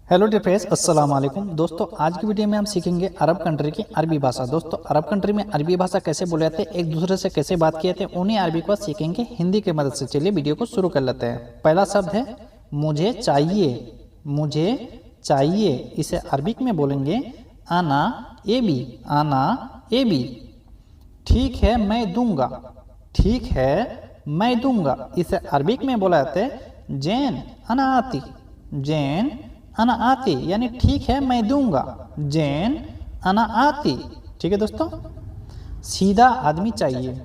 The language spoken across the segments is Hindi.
हेलो डियर फ्रेंड्स, अस्सलाम वालेकुम। दोस्तों आज की वीडियो में हम सीखेंगे अरब कंट्री की अरबी भाषा। दोस्तों अरब कंट्री में अरबी भाषा कैसे बोले जाते हैं, एक दूसरे से कैसे बात किए थे, उन्हीं अरबी को सीखेंगे हिंदी की मदद से। चलिए वीडियो को शुरू कर लेते हैं। पहला शब्द है मुझे चाहिए। मुझे चाहिए इसे अरबिक में बोलेंगे आना एबी। आना एबी। ठीक है मैं दूंगा। ठीक है मैं दूंगा इसे अरबिक में बोला जाता है जैन अना आती। जैन अना आती यानी ठीक है मैं दूंगा। जैन अना आती। ठीक है दोस्तों। सीधा आदमी चाहिए।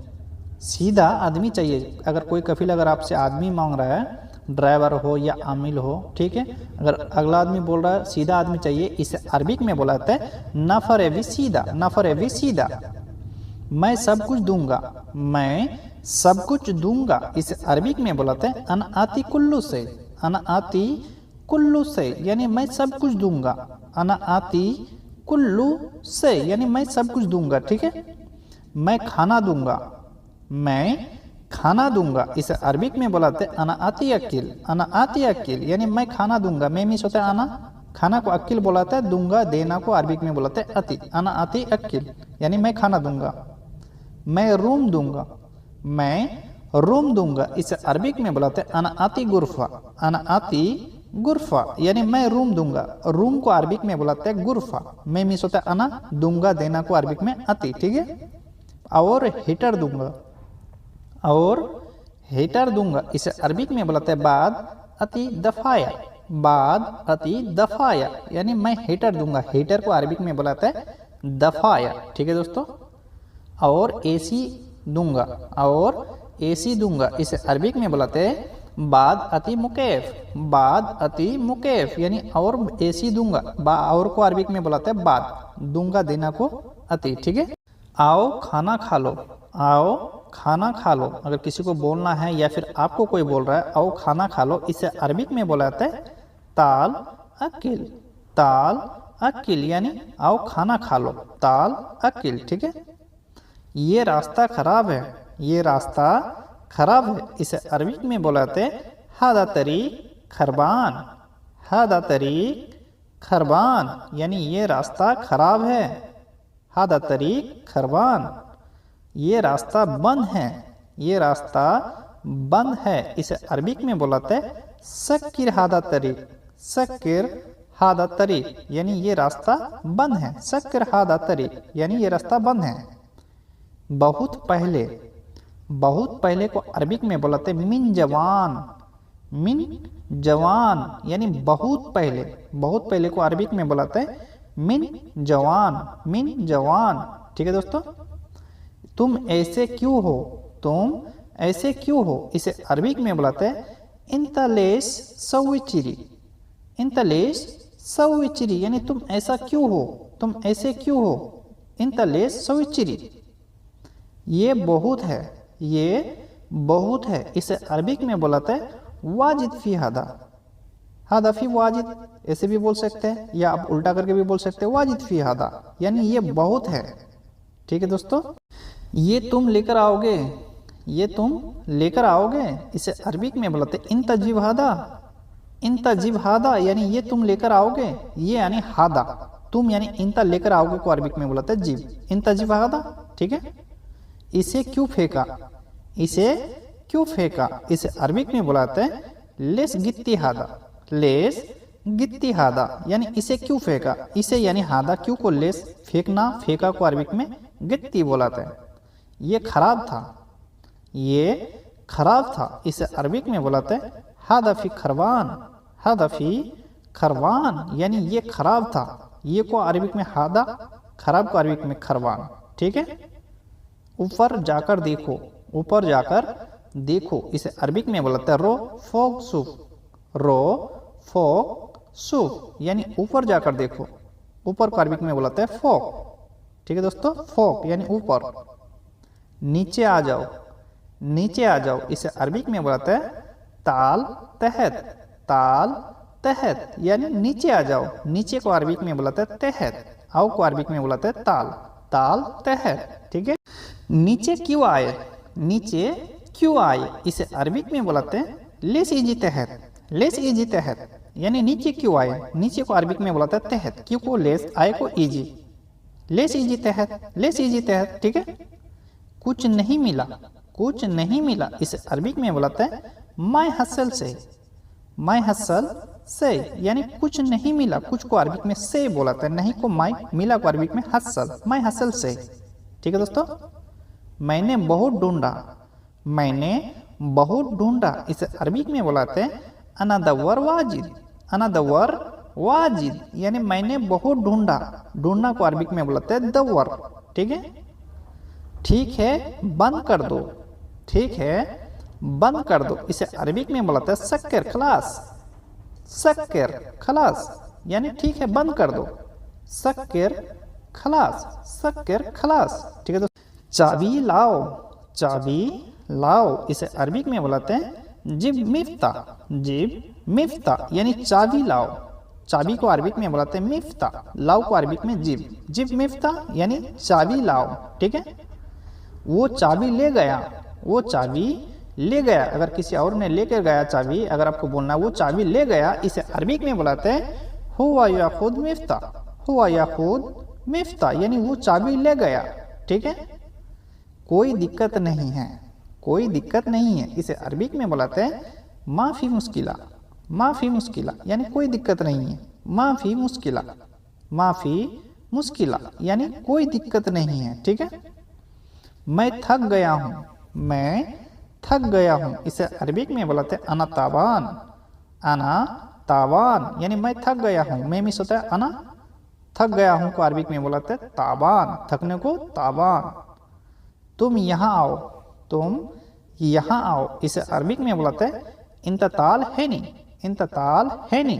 सीधा आदमी चाहिए। अगर कोई कफिल अगर आपसे आदमी मांग रहा है, ड्राइवर हो या आमिल हो, ठीक है, अगर अगला आदमी बोल रहा है सीधा आदमी चाहिए, इसे अरबिक में बोला जाता है नफर एवी सीधा। नफर एवी सीधा। मैं सब कुछ दूंगा। मैं सब कुछ दूंगा इसे अरबिक में बोलाते हैं अन आती कुल्लू से। अन आती कुल्लू से यानी मैं सब कुछ दूंगा। अन आती कुल्लू से यानी मैं सब कुछ दूंगा। ठीक है। मैं खाना दूंगा। मैं खाना दूंगा इसे अरबिक में बोलाते हैं अना आती अकिल। अना आती अकिल यानी मैं खाना दूंगा। मैं मिस होता है आना, खाना को अकिल बोलाता है, दूंगा देना को अरबिक में बोलाते हैं अति। अना आती अकिल यानी मैं खाना दूंगा। मैं रूम दूंगा। मैं रूम दूंगा इसे अरबिक में बुलाते हैं अना आती गुरफा। अना आती गुरफा यानी मैं रूम दूंगा। रूम को अरबिक में बुलाते हैं गुरफा। मैं मिस होता है अना, दूंगा देना को अरबिक में अति। ठीक है। और हीटर दूंगा। और हीटर दूंगा इसे अरबिक में बुलाते हैं बाद अति दफाया। बाद अति दफाया यानी मैं हीटर दूंगा। हीटर को अरबिक में बुलाते हैं दफाया। ठीक है दोस्तों। और एसी दूंगा। और एसी दूंगा इसे अरबिक में बुलाते हैं बाद अति मुकेफ। बाद अति मुकेफ यानी और एसी दूंगा। और को अरबिक में बुलाते हैं बाद, दूंगा देना को अति। ठीक है। आओ खाना खा लो। आओ खाना खा लो अगर किसी को बोलना है या फिर आपको कोई बोल रहा है आओ खाना खा लो, इसे अरबिक में बुलाते हैं ताल अकिल। ताल अकिल यानी आओ खाना खा लो, ताल अकिल। ठीक है। ये रास्ता खराब है। ये रास्ता खराब है इसे अरबिक में बोलाते हादा तरीक खरबान। हादा तरीक खरबान यानी ये रास्ता खराब है। हादा तरीक खरबान ये रास्ता बंद है। ये रास्ता बंद है इसे अरबिक में बोलाते सक्किर हादा तरीक। सक्किर हादा तरीक यानी ये रास्ता बंद है। सक्किर हादा तरीक यानी ये रास्ता बंद है। बहुत पहले। बहुत पहले को अरबिक में बोलाते मिन जवान। मिन जवान यानी बहुत पहले। बहुत पहले को अरबिक में बोलाते हैं मिन जवान। मिन जवान। ठीक है दोस्तों। तुम ऐसे क्यों हो। तुम ऐसे क्यों हो इसे अरबिक में बुलाते हैं इंतलेस सविचिरी। इंतलेस सविचिरी यानी तुम ऐसा क्यों हो। तुम ऐसे क्यों हो। इंतलेस सविचिरी। ये बहुत है। ये बहुत है इसे अरबिक में बुलाते हैं वाजिद फी हादा। हादा फी वाजिद ऐसे भी बोल सकते हैं या आप उल्टा करके भी बोल सकते हैं वाजिद फी हादा यानी ये बहुत है। ठीक है दोस्तों। ये तुम लेकर आओगे। ये तुम लेकर आओगे इसे अरबिक में बुलाते हैं इंतजिब हादा। इंतजिब हादा यानी ये तुम लेकर आओगे। ये यानी हादा, तुम यानी इंता लेकर आओगे को अरबिक में बुलाते हैं जिब। इंतजिब हादा। ठीक है। इसे क्यों फेंका। इसे क्यों फेंका इसे अरबिक में बुलाते हैं लेस गित्ती हादा। लेस गित्ती हादा यानी इसे क्यों फेंका। इसे यानी हादा क्यों को लेस फेंकना, फेंका को अरबिक में गित्ती बोलाते हैं। ये खराब था। ये खराब था इसे अरबिक में बुलाते हैं हादा फी खरवान। हादा फी खरवान यानी ये खराब था। ये को अरबिक में हादा, खराब को अरबिक में खरवान। ठीक है। ऊपर जाकर देखो। ऊपर जाकर देखो इसे अरबिक में बोलते हैं रो फोक सूफ। रो फोक सूफ यानी ऊपर जाकर देखो। ऊपर को अरबिक में बोलते हैं फोक। ठीक है दोस्तों। फोक यानी ऊपर। नीचे आ जाओ। नीचे आ जाओ इसे अरबिक में बोलते हैं ताल तहत। ताल तहत यानी नीचे आ जाओ। नीचे को अरबिक में बोलते हैं तहत। आओ को अरबिक में बोलते हैं ताल। ताल तहत। ठीक है। नीचे क्यों आए। नीचे क्यों आए इसे अरबिक में बोलते हैं लेस इजी तहत। लेस इजी तहत यानी नीचे क्यों आए, नीचे को अरबिक में बुलाते हैं तहत, क्यों को लेस, आए को इजी, लेस इजी तहत, लेस इजी तहत, ठीक है। कुछ नहीं मिला, कुछ नहीं मिला, इसे अरबिक में बुलाते हैं माय हसल से, माय हसल से, यानी कुछ नहीं मिला, कुछ को अरबिक में से बोलाते हैं, नहीं को माय, मिला को अरबिक में हसल, माय हसल से, ठीक है दोस्तों। मैंने बहुत ढूंढा, मैंने बहुत ढूंढा, इसे अरबिक में बुलाते हैं अना दव्वर वाजिद, अना दव्वर वाजिद, यानी मैंने बहुत ढूंढा, ढूंढना को अरबिक में बुलाते हैं दव्वर, ठीक है। ठीक है बंद कर दो, ठीक है बंद कर दो, इसे अरबिक में बुलाते हैं सक्कर खलास, सक्कर खलास, यानी ठीक है बंद कर दो, सक्कर खलास, सक्कर खलास, ठीक है दोस्तों। चाबी लाओ, चाबी लाओ, इसे अरबिक में बुलाते हैं जिब मिफ्ता, जिब मिफ्ता, यानी चाबी लाओ, चाबी को अरबिक में बुलाते हैं मिफ्ता, लाओ को अरबिक में जिब, जिब मिफ्ता यानी चाबी लाओ, ठीक है। वो चाबी ले गया, वो चाबी ले गया, अगर किसी और ने लेकर गया चाबी, अगर आपको बोलना वो चाबी ले गया, इसे अरबिक में बुलाते हैं हुआ याखुद मिफ्ता, हुआ याखुद मिफ्ता, यानी वो चाबी ले गया, ठीक है। कोई दिक्कत नहीं है, कोई दिक्कत नहीं है, इसे अरबिक में बुलाते हैं माफी मुश्किला, माफी मुश्किला, यानी कोई दिक्कत नहीं है, माफी मुश्किला, माफी मुश्किला, यानी कोई दिक्कत नहीं है, ठीक है। मैं थक गया हूँ, मैं थक गया हूँ, इसे अरबिक में बुलाते हैं अना तावान, अना तावान, यानी मैं थक गया हूँ, मैं मिस होता है अना, थक गया हूँ को अरबिक में बुलाते हैं तावान, थकने को तावान। तुम यहाँ आओ, तुम यहाँ आओ, इसे अरबिक में बुलाते हैं इंतताल हैनी, इंतताल हैनी,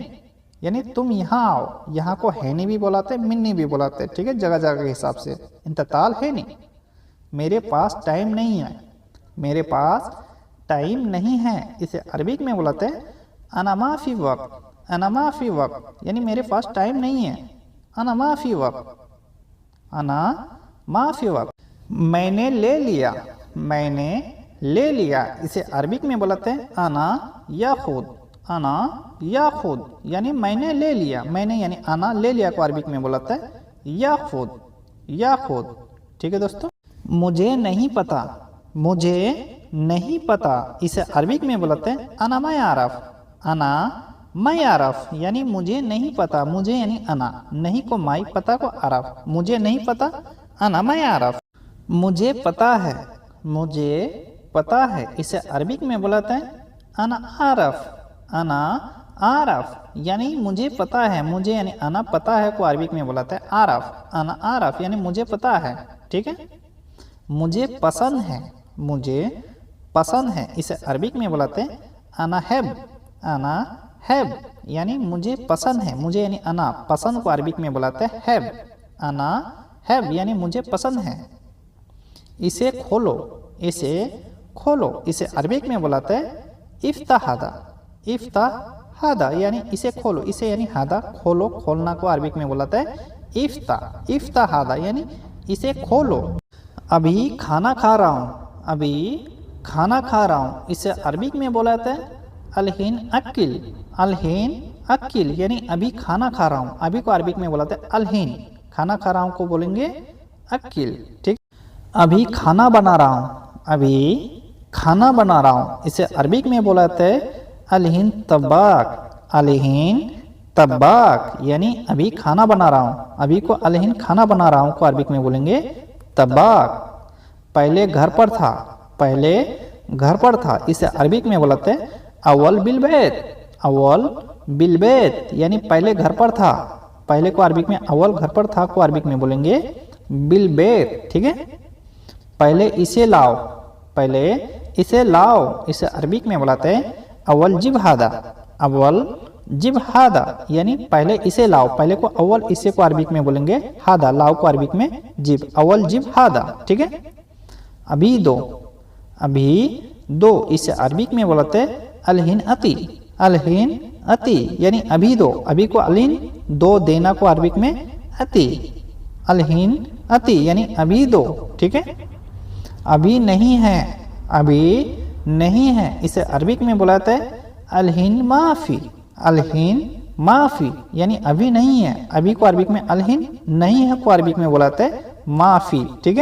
यानी तुम यहाँ आओ, यहाँ को हैनी भी बुलाते हैं, मिन्नी भी बुलाते हैं, ठीक है, जगह जगह के हिसाब से, इंतताल हैनी। मेरे पास टाइम नहीं है, मेरे पास टाइम नहीं है, इसे अरबिक में बुलाते हैं अना माफी वक्त, अना माफी वक्त, यानी मेरे पास टाइम नहीं है, अना माफी वक्त, अना माफी वक्त। मैंने ले लिया, मैंने ले लिया, इसे अरबिक में बुलाते हैं अना या खुद, अना या खुद, यानी मैंने ले लिया, मैंने यानी अना, ले लिया को अरबिक में बुलाता है या खुद, या खुद, ठीक है दोस्तों। मुझे नहीं पता, मुझे नहीं पता, इसे अरबिक में बुलाते हैं अना मैं आरफ, अना मैं आरफ, यानी मुझे नहीं पता, मुझे यानी अना, नहीं को माई, पता को आरफ, मुझे नहीं पता अना मैं आरफ। मुझे पता है, मुझे पता है, इसे अरबिक में बुलाते हैं अना आरफ, अना आरफ, यानी मुझे पता है, मुझे यानी अना पता है को अरबिक में बुलाते हैं आरफ, अना आरफ, यानी मुझे पता है, ठीक है। मुझे पसंद है, मुझे पसंद है, इसे अरबिक में बुलाते हैं अना हैब, अना हैब, यानी मुझे पसंद है, मुझे यानी अना, पसंद को अरबिक में बुलाते हैं हैब, अना हैब, यानी मुझे पसंद है। इसे खोलो, इसे खोलो, इसे अरबिक में बुलाते हैं इफ्ताहादा, इफ्ताहादा, यानी इसे खोलो, इसे यानी हादा, खोलो, खोलना को अरबिक में बुलाते हैं इफ्ता, इफ्ताहादा, यानी इसे खोलो। अभी खाना खा रहा हूँ, अभी खाना खा रहा हूँ, इसे अरबिक में बुलाते हैं अलहीन अक्किल, अलहीन अक्किल, यानी अभी खाना खा रहा हूँ, अभी को अरबिक में बुलाते हैं अलहीन, खाना खा रहा हूँ को बोलेंगे अक्किल, ठीक। अभी खाना बना रहा हूँ, अभी खाना बना रहा हूँ, इसे अरबिक में बुलाते हैं अलहीन तब्बाक, अलहीन तब्बाक, यानी अभी खाना बना रहा हूँ, अभी को अलहीन खाना बना रहा हूँ को अरबिक में बोलेंगे तब्बाक। पहले घर पर था, पहले घर पर था, इसे अरबिक में बुलाते हैं अव्वल बिलबैत, अव्वल बिलबैत, यानी पहले घर पर था, पहले को अरबिक में अव्वल घर पर था को अरबिक में बोलेंगे बिलबैत, ठीक है। पहले इसे लाओ, पहले इसे लाओ, इसे अरबिक में बुलाते हैं अव्वल जिब हादा, अव्वल जिब हादा, यानी पहले इसे लाओ, पहले को अव्वल, इसे को अरबिक में बोलेंगे हादा, लाओ को अरबिक में जिब, अव्वल जिब हादा, ठीक है। अभी दो, अभी दो, इसे अरबिक में बोलते हैं अलहीन अति, अलहीन अति, यानी अभी दो, अभी को अलहीन, दो देना को अरबिक में अति, अलहीन अति, यानी अभी दो, ठीक है। अभी नहीं है, अभी नहीं है, इसे अरबिक में बुलाते हैं अलहीन माफी, अलहीन माफी, यानी अभी नहीं है, अभी को अरबिक में अलहीन नहीं है को अरबिक में बुलाते हैं माफी। ठीक है।